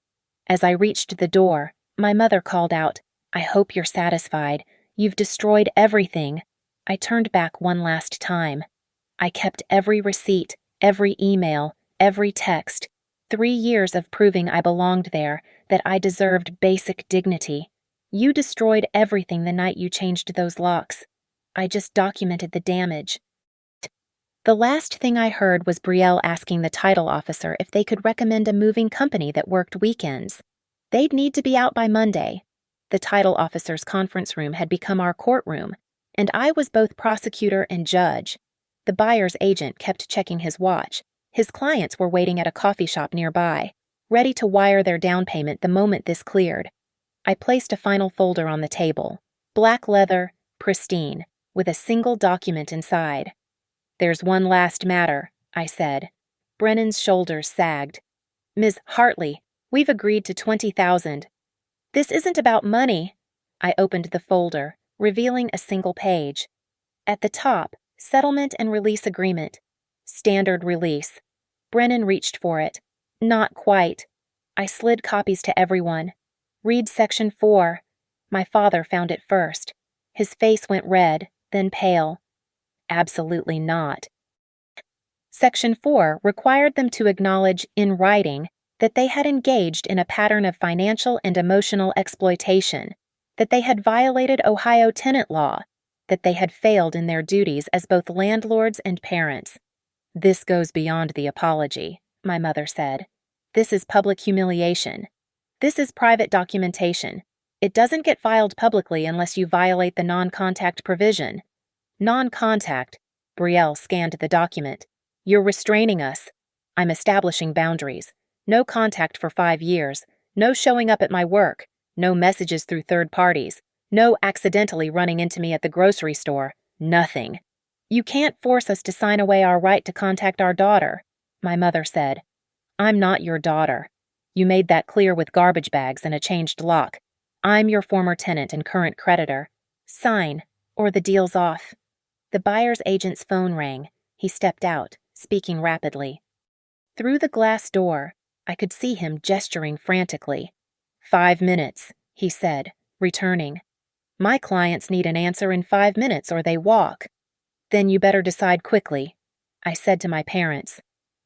As I reached the door, my mother called out, I hope you're satisfied. You've destroyed everything. I turned back one last time. I kept every receipt, every email, every text. 3 years of proving I belonged there, that I deserved basic dignity. You destroyed everything the night you changed those locks. I just documented the damage. The last thing I heard was Brielle asking the title officer if they could recommend a moving company that worked weekends. They'd need to be out by Monday. The title officer's conference room had become our courtroom, and I was both prosecutor and judge. The buyer's agent kept checking his watch. His clients were waiting at a coffee shop nearby, ready to wire their down payment the moment this cleared. I placed a final folder on the table. Black leather, pristine. with a single document inside. "There's one last matter," I said. Brennan's shoulders sagged. "Ms. Hartley, we've agreed to $20,000. "This isn't about money." I opened the folder, revealing a single page. At the top, settlement and release agreement. Standard release. Brennan reached for it. Not quite. I slid copies to everyone. "Read Section 4. My father found it first. His face went red, then pale. "Absolutely not." Section 4 required them to acknowledge in writing that they had engaged in a pattern of financial and emotional exploitation, that they had violated Ohio tenant law, that they had failed in their duties as both landlords and parents. "This goes beyond the apology," my mother said. "This is public humiliation. This is private documentation. It doesn't get filed publicly unless you violate the non-contact provision." "Non-contact," Brielle scanned the document. "You're restraining us. I'm establishing boundaries. No contact for 5 years. No showing up at my work. No messages through third parties. No accidentally running into me at the grocery store. Nothing. You can't force us to sign away our right to contact our daughter," my mother said. "I'm not your daughter. You made that clear with garbage bags and a changed lock. I'm your former tenant and current creditor. Sign, or the deal's off." The buyer's agent's phone rang. He stepped out, speaking rapidly. Through the glass door, I could see him gesturing frantically. "5 minutes," he said, returning. "My clients need an answer in 5 minutes or they walk." "Then you better decide quickly," I said to my parents.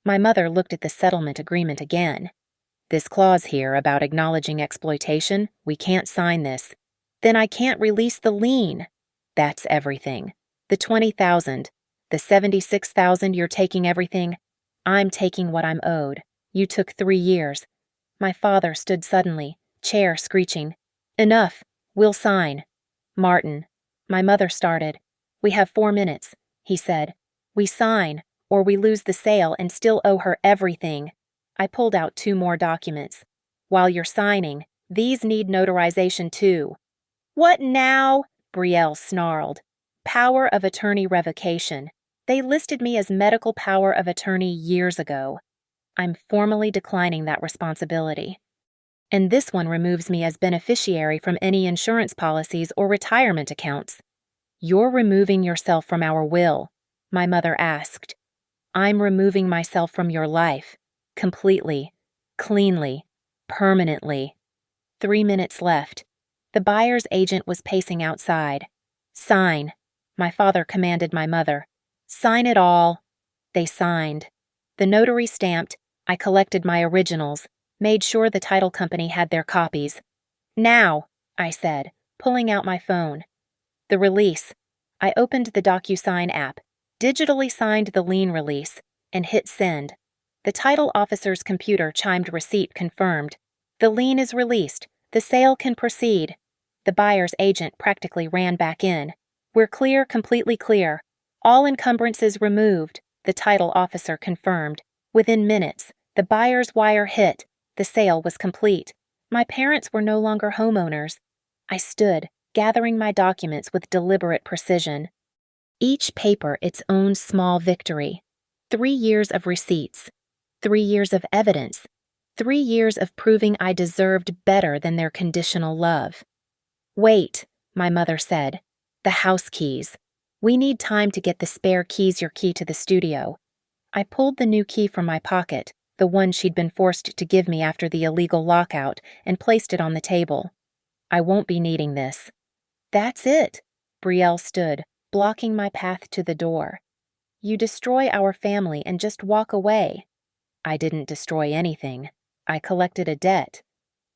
My mother looked at the settlement agreement again. "This clause here about acknowledging exploitation, we can't sign this. Then I can't release the lien." "That's everything. The 20,000, the 76,000 you're taking everything. I'm taking what I'm owed. You took 3 years. My father stood suddenly, chair screeching. "Enough. We'll sign." "Martin," my mother started. "We have 4 minutes," he said. "We sign, or we lose the sale and still owe her everything." I pulled out 2 more documents. "While you're signing, these need notarization too." "What now?" Brielle snarled. "Power of attorney revocation. They listed me as medical power of attorney years ago. I'm formally declining that responsibility. And this one removes me as beneficiary from any insurance policies or retirement accounts." "You're removing yourself from our will," my mother asked. "I'm removing myself from your life. Completely, cleanly, permanently." 3 minutes left. The buyer's agent was pacing outside. "Sign," my father commanded my mother. "Sign it all." They signed. The notary stamped. I collected my originals, made sure the title company had their copies. "Now," I said, pulling out my phone. The release. I opened the DocuSign app, digitally signed the lien release, and hit send. The title officer's computer chimed receipt confirmed. "The lien is released. The sale can proceed." The buyer's agent practically ran back in. "We're clear, completely clear. All encumbrances removed," the title officer confirmed. Within minutes, the buyer's wire hit. The sale was complete. My parents were no longer homeowners. I stood, gathering my documents with deliberate precision. Each paper its own small victory. 3 years of receipts. 3 years of evidence. 3 years of proving I deserved better than their conditional love. "Wait," my mother said. "The house keys. We need time to get the spare keys, your key to the studio." I pulled the new key from my pocket, the one she'd been forced to give me after the illegal lockout, and placed it on the table. "I won't be needing this." "That's it." Brielle stood, blocking my path to the door. "You destroy our family and just walk away." "I didn't destroy anything. I collected a debt."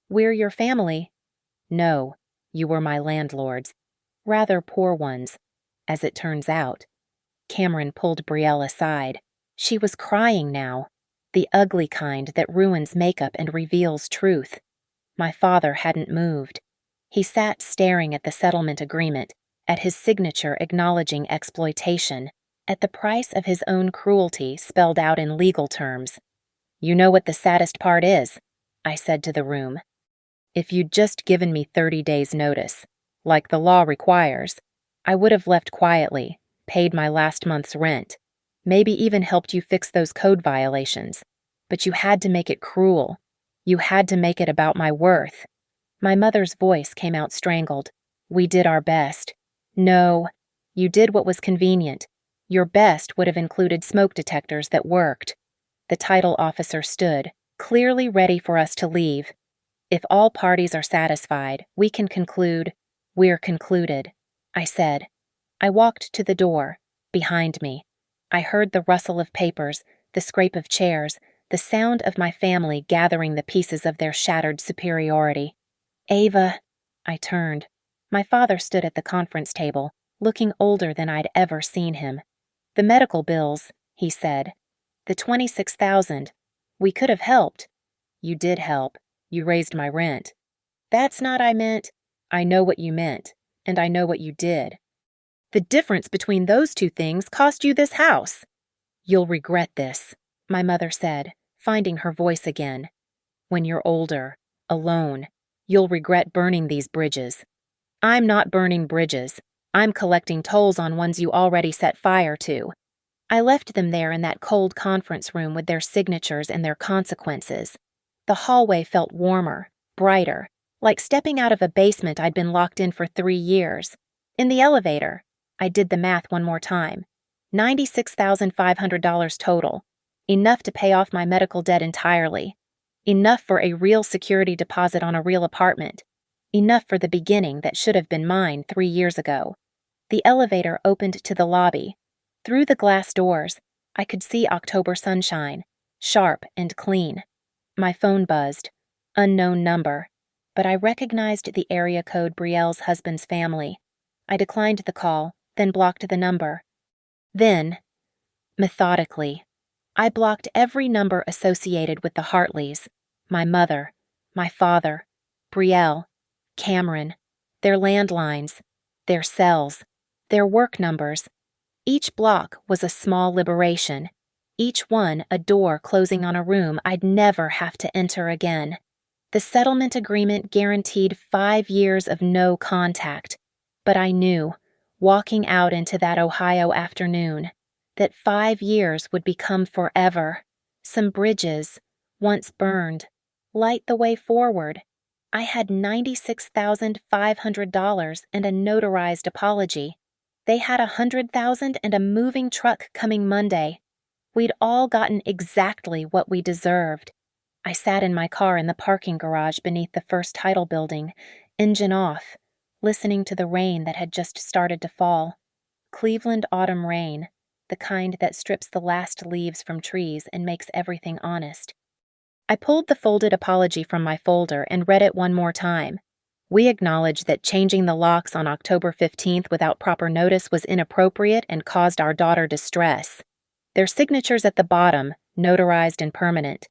"We're your family." "No, you were my landlords. Rather poor ones, as it turns out." Cameron pulled Brielle aside. She was crying now, the ugly kind that ruins makeup and reveals truth. My father hadn't moved. He sat staring at the settlement agreement, at his signature acknowledging exploitation, at the price of his own cruelty spelled out in legal terms. "You know what the saddest part is?" I said to the room. "If you'd just given me 30 days' notice, like the law requires, I would have left quietly, paid my last month's rent, maybe even helped you fix those code violations. But you had to make it cruel. You had to make it about my worth. My mother's voice came out strangled. We did our best. No, you did what was convenient. Your best would have included smoke detectors that worked. The title officer stood, clearly ready for us to leave. If all parties are satisfied, we can conclude. We're concluded, I said. I walked to the door. Behind me, I heard the rustle of papers, the scrape of chairs, the sound of my family gathering the pieces of their shattered superiority. Ava, I turned. My father stood at the conference table, looking older than I'd ever seen him. The medical bills, he said. The $26,000. We could have helped. You did help. You raised my rent. That's not I meant. I know what you meant, and I know what you did. The difference between those two things cost you this house. You'll regret this, my mother said, finding her voice again. When you're older, alone, you'll regret burning these bridges. I'm not burning bridges. I'm collecting tolls on ones you already set fire to. I left them there in that cold conference room with their signatures and their consequences. The hallway felt warmer, brighter, like stepping out of a basement I'd been locked in for 3 years. In the elevator, I did the math one more time. $96,500 total. Enough to pay off my medical debt entirely. Enough for a real security deposit on a real apartment. Enough for the beginning that should have been mine 3 years ago. The elevator opened to the lobby. Through the glass doors, I could see October sunshine, sharp and clean. My phone buzzed. Unknown number. But I recognized the area code Brielle's husband's family. I declined the call, then blocked the number. Then, methodically, I blocked every number associated with the Hartleys, my mother, my father, Brielle, Cameron, their landlines, their cells, their work numbers. Each block was a small liberation, each one a door closing on a room I'd never have to enter again. The settlement agreement guaranteed 5 years of no contact, but I knew, walking out into that Ohio afternoon, that 5 years would become forever. Some bridges, once burned, light the way forward. I had $96,500 and a notarized apology. They had $100,000 and a moving truck coming Monday. We'd all gotten exactly what we deserved. I sat in my car in the parking garage beneath the first title building, engine off, listening to the rain that had just started to fall. Cleveland autumn rain, the kind that strips the last leaves from trees and makes everything honest. I pulled the folded apology from my folder and read it one more time. We acknowledge that changing the locks on October 15th without proper notice was inappropriate and caused our daughter distress. Their signatures at the bottom, notarized and permanent.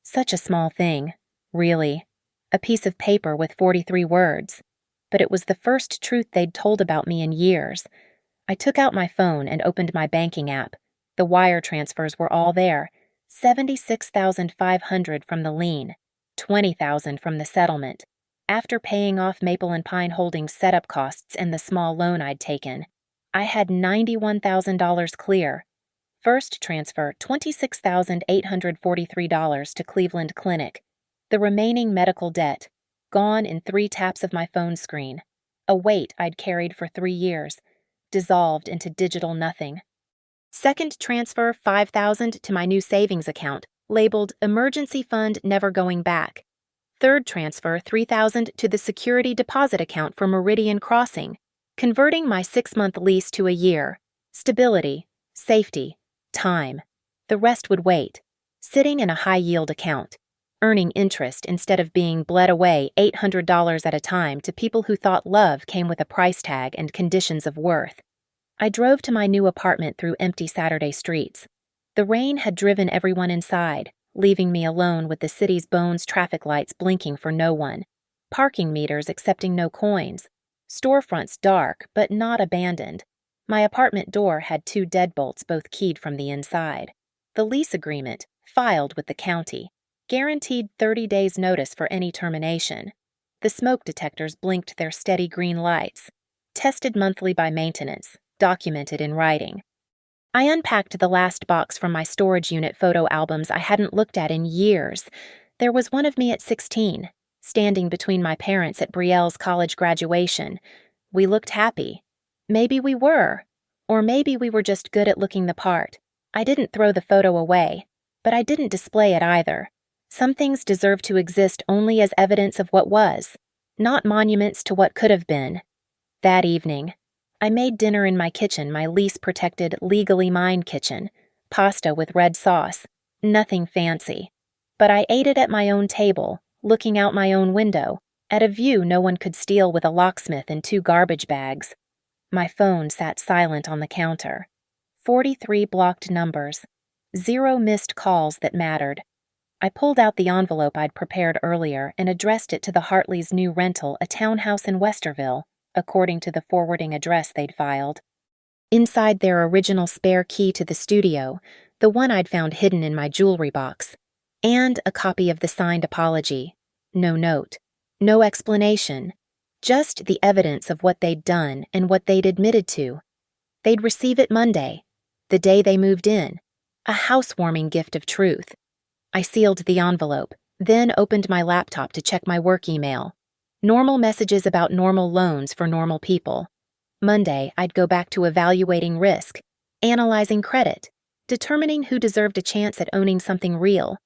Such a small thing, really. A piece of paper with 43 words. But it was the first truth they'd told about me in years. I took out my phone and opened my banking app. The wire transfers were all there. $76,500 from the lien, $20,000 from the settlement. After paying off Maple and Pine Holdings' setup costs and the small loan I'd taken, I had $91,000 clear. First transfer $26,843 to Cleveland Clinic. The remaining medical debt, gone in 3 taps of my phone screen. A weight I'd carried for 3 years, dissolved into digital nothing. Second transfer $5,000 to my new savings account, labeled Emergency Fund Never Going Back. Third transfer $3,000 to the security deposit account for Meridian Crossing, converting my 6-month lease to a year. Stability, safety, time. The rest would wait, sitting in a high-yield account, earning interest instead of being bled away $800 at a time to people who thought love came with a price tag and conditions of worth. I drove to my new apartment through empty Saturday streets. The rain had driven everyone inside, leaving me alone with the city's bones traffic lights blinking for no one, parking meters accepting no coins, storefronts dark but not abandoned. My apartment door had 2 deadbolts both keyed from the inside. The lease agreement, filed with the county, guaranteed 30 days' notice for any termination. The smoke detectors blinked their steady green lights. tested monthly by maintenance, documented in writing. I unpacked the last box from my storage unit photo albums I hadn't looked at in years. There was one of me at 16, standing between my parents at Brielle's college graduation. We looked happy. Maybe we were. Or maybe we were just good at looking the part. I didn't throw the photo away, but I didn't display it either. Some things deserve to exist only as evidence of what was, not monuments to what could have been. That evening, I made dinner in my kitchen, my lease-protected, legally mine kitchen. Pasta with red sauce. Nothing fancy. But I ate it at my own table, looking out my own window, at a view no one could steal with a locksmith and 2 garbage bags. My phone sat silent on the counter. 43 blocked numbers. 0 missed calls that mattered. I pulled out the envelope I'd prepared earlier and addressed it to the Hartley's new rental, a townhouse in Westerville, according to the forwarding address they'd filed. Inside their original spare key to the studio, the one I'd found hidden in my jewelry box, and a copy of the signed apology. No note, no explanation, just the evidence of what they'd done and what they'd admitted to. They'd receive it Monday, the day they moved in, a housewarming gift of truth. I sealed the envelope, then opened my laptop to check my work email. Normal messages about normal loans for normal people. Monday, I'd go back to evaluating risk, analyzing credit, determining who deserved a chance at owning something real.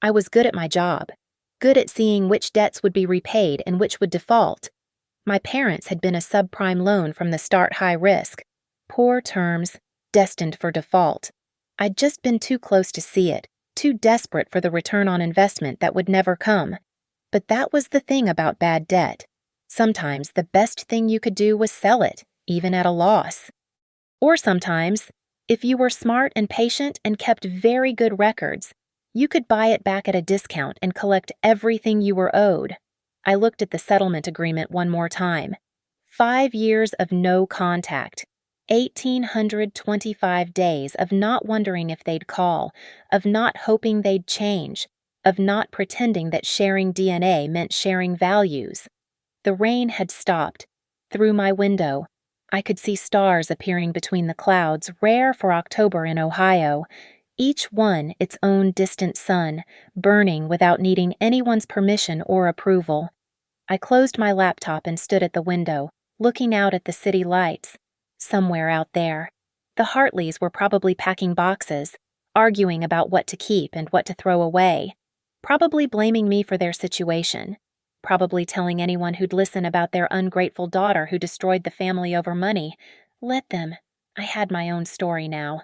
I was good at my job, good at seeing which debts would be repaid and which would default. My parents had been a subprime loan from the start, high risk. Poor terms, destined for default. I'd just been too close to see it, too desperate for the return on investment that would never come. But that was the thing about bad debt. Sometimes the best thing you could do was sell it, even at a loss. Or sometimes, if you were smart and patient and kept very good records, you could buy it back at a discount and collect everything you were owed. I looked at the settlement agreement one more time. 5 years of no contact. 1,825 days of not wondering if they'd call, of not hoping they'd change, of not pretending that sharing DNA meant sharing values. The rain had stopped. Through my window, I could see stars appearing between the clouds, rare for October in Ohio, each one its own distant sun, burning without needing anyone's permission or approval. I closed my laptop and stood at the window, looking out at the city lights. Somewhere out there, the Hartleys were probably packing boxes, arguing about what to keep and what to throw away. Probably blaming me for their situation. Probably telling anyone who'd listen about their ungrateful daughter who destroyed the family over money. Let them. I had my own story now.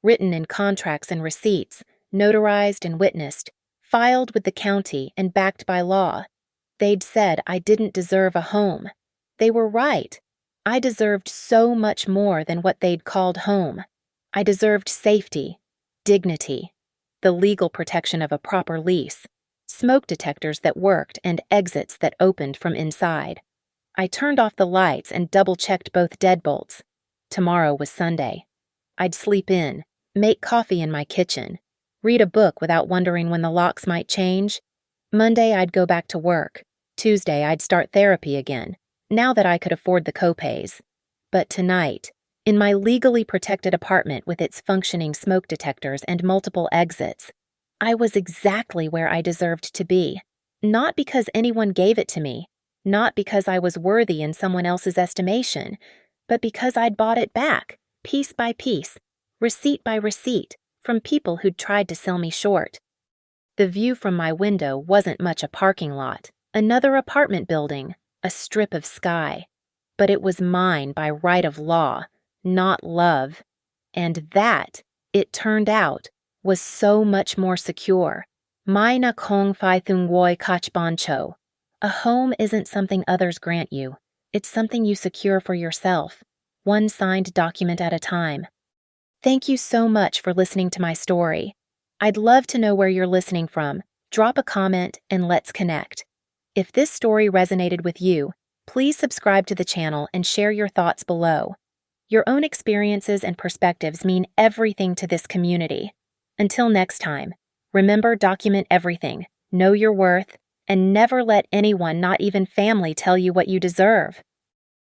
Written in contracts and receipts, notarized and witnessed, filed with the county and backed by law. They'd said I didn't deserve a home. They were right. I deserved so much more than what they'd called home. I deserved safety, dignity, the legal protection of a proper lease, smoke detectors that worked and exits that opened from inside. I turned off the lights and double-checked both deadbolts. Tomorrow was Sunday. I'd sleep in, make coffee in my kitchen, read a book without wondering when the locks might change. Monday, I'd go back to work. Tuesday, I'd start therapy again, now that I could afford the copays. But tonight, in my legally protected apartment with its functioning smoke detectors and multiple exits, I was exactly where I deserved to be. Not because anyone gave it to me, not because I was worthy in someone else's estimation, but because I'd bought it back, piece by piece, receipt by receipt, from people who'd tried to sell me short. The view from my window wasn't much a parking lot, another apartment building, a strip of sky. But it was mine by right of law, not love. And that, it turned out, was so much more secure. Mai na kong fai thung woi kach bancho. A home isn't something others grant you. It's something you secure for yourself, one signed document at a time. Thank you so much for listening to my story. I'd love to know where you're listening from. Drop a comment and let's connect. If this story resonated with you, please subscribe to the channel and share your thoughts below. Your own experiences and perspectives mean everything to this community. Until next time, remember, document everything, know your worth, and never let anyone, not even family, tell you what you deserve.